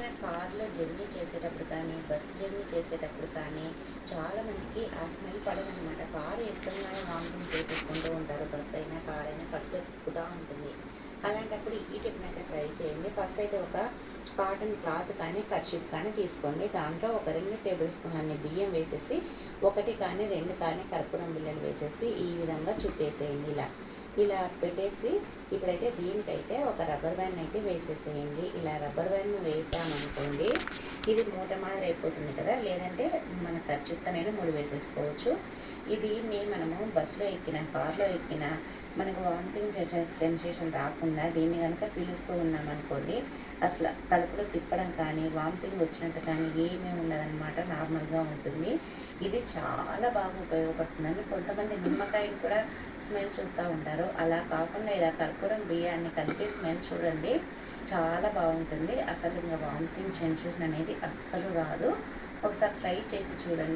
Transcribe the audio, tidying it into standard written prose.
ఎక్కడైనా కార్లో జర్నీ చేసేటప్పుడు కానీ, బస్ జర్నీ చేసేటప్పుడు కానీ చాలామందికి ఆ స్మెల్ పడదనమాట. కారు ఎక్కగానే వామిటింగ్ చేసేసుకుంటూ ఉంటారు. బస్ అయినా, కార్ అయినా కడుపులో తిప్పుతూ ఉంటుంది. అలాంటప్పుడు ఈ టిప్ని అయితే ట్రై చేయండి. ఫస్ట్ అయితే ఒక కాటన్ క్లాత్ కానీ, కర్చీఫ్ కానీ తీసుకోండి. దాంట్లో ఒక 2 టేబుల్ స్పూన్ల అన్ని బియ్యం వేసేసి, 1 కానీ 2 కానీ కర్పూరం బిళ్ళలు వేసేసి ఈ విధంగా చుట్టేసేయండి. ఇలా పెట్టేసి ఇప్పుడైతే దీనికైతే ఒక రబ్బర్ బ్యాండ్ అయితే వేసేసేయండి. ఇలా రబ్బర్ బ్యాండ్ వేసామనుకోండి, ఇది మూట మాదిరి అయిపోతుంది కదా. లేదంటే మన ఖర్చుతోనైనా ముడి వేసేసుకోవచ్చు. దీన్ని మనము బస్సులో ఎక్కిన, కార్లో ఎక్కిన మనకు వామిటింగ్ సెన్సేషన్ రాకుండా దీన్ని కనుక పీలుస్తూ ఉన్నామనుకోండి, అసలు కడుపులో తిప్పడం కానీ, వామిటింగ్ వచ్చినట్టు కానీ ఏమీ ఉండదన్నమాట. నార్మల్గా ఉంటుంది. ఇది చాలా బాగా ఉపయోగపడుతుందండి. కొంతమంది నిమ్మకాయని కూడా స్మెల్ చూస్తూ ఉంటారు. అలా కాకుండా ఇలా కర్పూరం బియ్యాన్ని కలిపి స్మెల్ చూడండి, చాలా బాగుంటుంది. అసలు ఇంకా వామిటింగ్ సెన్సేషన్ అనేది అస్సలు రాదు. ఒకసారి ట్రై చేసి చూడండి.